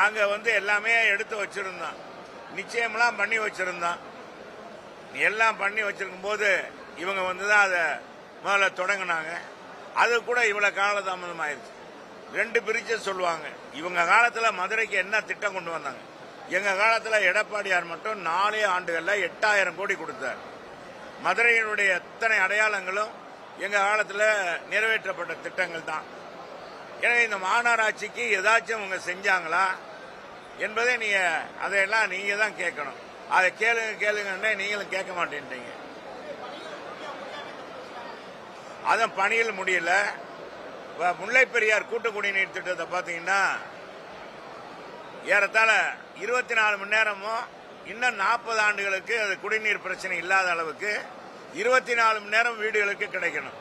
நாங்க எல்லாமே எடுத்து வச்சிருந்தோம், நிச்சயமெல்லாம் பண்ணி வச்சிருந்தோம். எல்லாம் பண்ணி வச்சிருக்கும் போது இவங்க தான் அதை முதல்ல தொடங்கினாங்க. அது கூட இவ்வளவு காலதாமதம் ஆயிடுச்சு. 2 பிரிச்சு சொல்லுவாங்க. இவங்க காலத்துல மதுரைக்கு என்ன திட்டம் கொண்டு வந்தாங்க? எங்க காலத்துல எடப்பாடியார் மட்டும் 4 ஆண்டுகள்ல 8000 கோடி கொடுத்தார். மதுரையினுடைய எத்தனை அடையாளங்களும் எங்க காலத்துல நிறைவேற்றப்பட்ட திட்டங்கள் தான். எனவே இந்த மாநகராட்சிக்கு ஏதாச்சும் அவங்க செஞ்சாங்களா என்பதை அதையெல்லாம் நீங்க தான் கேட்கணும். அதை கேளுங்க நீங்களும் கேட்க மாட்டேன்றீங்க. அதான் பணியில் முடியல. முல்லை பெரியார் கூட்டு குடிநீர் திட்டத்தை பாத்தீங்கன்னா ஏறத்தாழ 24 மணி நேரமும் இன்னும் 40 ஆண்டுகளுக்கு அது குடிநீர் பிரச்சனை இல்லாத அளவுக்கு 24 மணி நேரம் வீடுகளுக்கு கிடைக்கணும்.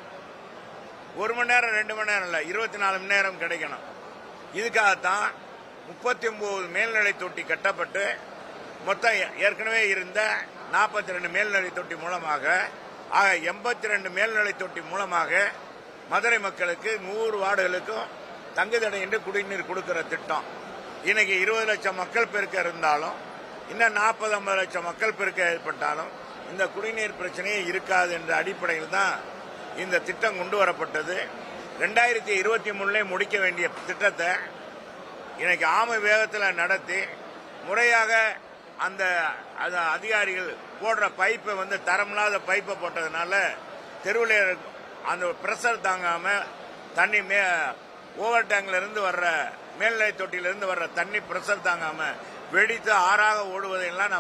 1 மணி நேரம் 2 மணி நேரம் இல்ல, 24 மணி நேரம் கிடைக்கணும். இதுக்காகத்தான் 39 மேல்நிலை தொட்டி கட்டப்பட்டு மொத்தம் ஏற்கனவே இருந்த 42 மேல்நிலை தொட்டி மூலமாக 82 மேல்நிலை தொட்டி மூலமாக மதுரை மக்களுக்கு 100 வார்டுகளுக்கும் தங்குதடையின்றி குடிநீர் கொடுக்கிற திட்டம். இன்னைக்கு 20 லட்சம் மக்கள் பெருக்க இருந்தாலும் இன்னும் 40-50 லட்சம் மக்கள் பெருக்க ஏற்பட்டாலும் இந்த குடிநீர் பிரச்சனையே இருக்காது என்ற அடிப்படையில் தான் இந்த திட்டம் கொண்டு வரப்பட்டது. 2023 முடிக்க வேண்டிய திட்டத்தை இன்னைக்கு ஆமை வேகத்தில் நடத்தி முறையாக அந்த அதிகாரிகள் போடுற பைப்பை தரமில்லாத பைப்பை போட்டதுனால தெருவில் அந்த பிரஷர் தாங்காம தண்ணி ஓவர் டேங்க்ல இருந்து வர்ற மேல்நிலை தொட்டியிலிருந்து வர்ற தண்ணி பிரஷர் தாங்காம வெடித்து ஆறாக ஓடுவதையெல்லாம்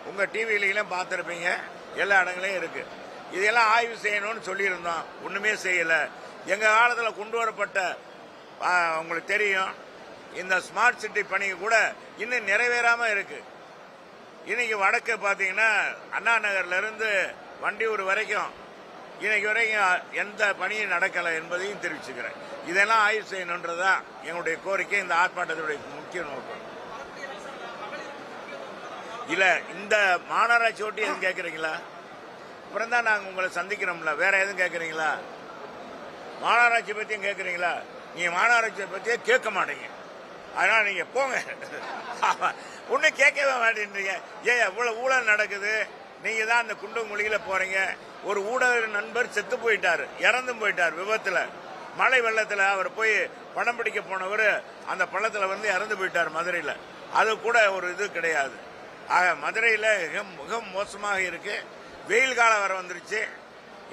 உங்க டிவியிலும் பார்த்திருப்பீங்க. எல்லா இடங்களையும் இருக்கு. இதெல்லாம் ஆய்வு செய்யணும்னு சொல்லியிருந்தோம், ஒண்ணுமே செய்யல. எங்க காலத்தில் கொண்டு வரப்பட்ட உங்களுக்கு தெரியும் இந்த ஸ்மார்ட் சிட்டி பணி கூட இன்னும் நிறைவேறாம இருக்கு. இன்னைக்கு வடக்கு பாத்தீங்கன்னா அண்ணா நகர்ல இருந்து வண்டியூர் வரைக்கும் இன்னைக்கு வரைக்கும் எந்த பணியும் நடக்கல என்பதையும் தெரிவிச்சுக்கிறேன். இதெல்லாம் ஆய்வு செய்யணும்ன்றதா எங்களுடைய கோரிக்கை. இந்த ஆர்ப்பாட்டத்துடைய முக்கிய நோக்கம் இல்ல. இந்த மாநகராட்சி ஒட்டி எதுவும் கேட்கறீங்களா? அப்புறம் தான் நாங்க உங்களை சந்திக்கிறோம்ல. வேற எதுவும் கேட்கறீங்களா? மாநகராட்சி பத்தியும் கேட்கறீங்களா? நீங்க மாநகராட்சியை பத்தியே கேட்க மாட்டீங்க. அதனால நீங்க போங்க. ஒன்னும் கேட்கவே மாட்டேன்றீங்க. ஏன் எவ்வளவு ஊழல் நடக்குது? நீங்க தான் அந்த குண்டுமொழியில போறீங்க. ஒரு ஊடக நண்பர் செத்து போயிட்டாரு, இறந்தும் போயிட்டார் விபத்துல. மழை வெள்ளத்துல அவர் போய் படம் பிடிக்க போனவர் அந்த பள்ளத்துல இறந்து போயிட்டார் மதுரையில. அது கூட ஒரு இது கிடையாது. ஆக மதுரையில மிக மோசமாக இருக்கு. வெயில் காலம் வர வந்துருச்சு.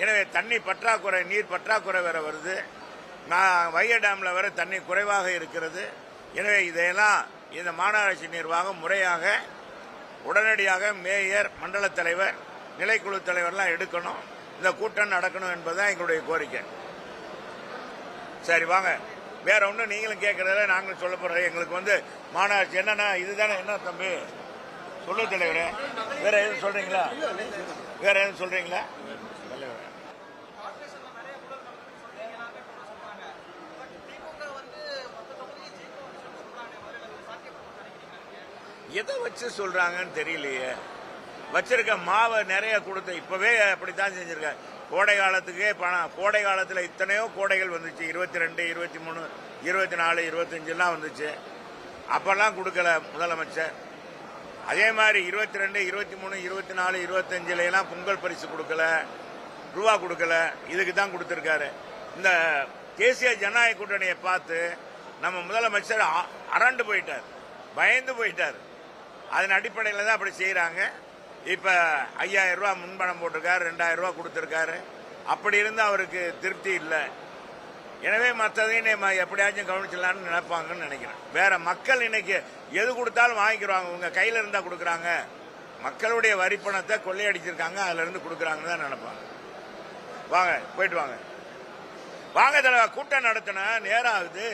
எனவே தண்ணி பற்றாக்குறை, நீர் பற்றாக்குறை வேற வருது. வைகை டேம்ல வர தண்ணி குறைவாக இருக்கிறது. எனவே இதையெல்லாம் இந்த மாநகராட்சி நிர்வாகம் முறையாக உடனடியாக மேயர், மண்டல தலைவர், நிலைக்குழு தலைவர்லாம் எடுக்கணும். இந்த கூட்டம் நடக்கணும் என்பதுதான் எங்களுடைய கோரிக்கை. சரி வாங்க, வேற ஒன்றும் நீங்களும் கேட்கறத நாங்களும் சொல்ல போறோம். எங்களுக்கு மாநகராட்சி என்னன்னா இதுதானே. என்ன தம்பி சொல்லு தலைவரே, வேற எதுவும் சொல்றீங்களா? வேற எதுவும் சொல்றீங்களா? எதை வச்சு சொல்றாங்கன்னு தெரியலையே. வச்சிருக்க மாவை நிறைய கொடுத்து இப்பவே அப்படித்தான் செஞ்சிருக்க. கோடை காலத்துக்கே பணம். கோடை காலத்தில் இத்தனையோ கோடைகள் வந்துச்சு. 22, 23, 24, 25 எல்லாம் வந்துச்சு. அப்பெல்லாம் கொடுக்கல முதலமைச்சர். அதே மாதிரி 22, 23, 24, 25 எல்லாம் பொங்கல் பரிசு கொடுக்கல, ரூபா கொடுக்கல. இதுக்கு தான் கொடுத்திருக்காரு. இந்த தேசிய ஜனநாயக கூட்டணியை பார்த்து நம்ம முதலமைச்சர் அரண்டு போயிட்டார், பயந்து போயிட்டார். அதன் அடிப்படையில் தான் அப்படி செய்யறாங்க. இப்ப 5000 ரூபாய் முன்பணம் போட்டிருக்காரு, 2000 ரூபாய் கொடுத்திருக்காரு. அப்படி இருந்து அவருக்கு திருப்தி இல்லை. எனவே மற்றதையும் எப்படியாச்சும் கவனிச்சிடலான்னு நினைப்பாங்கன்னு நினைக்கிறேன். வேற மக்கள் இன்னைக்கு எது கொடுத்தாலும் வாங்கிக்கிறாங்க. உங்க கையில இருந்தா கொடுக்கறாங்க. மக்களுடைய வரிப்பணத்தை கொள்ளையடிச்சிருக்காங்க, அதுல இருந்து கொடுக்கறாங்கன்னு தான் நினைப்பாங்க. வாங்க, போயிட்டு வாங்க. வாங்க தலைவா, கூட்டம் நடத்தின நேரம் ஆகுது.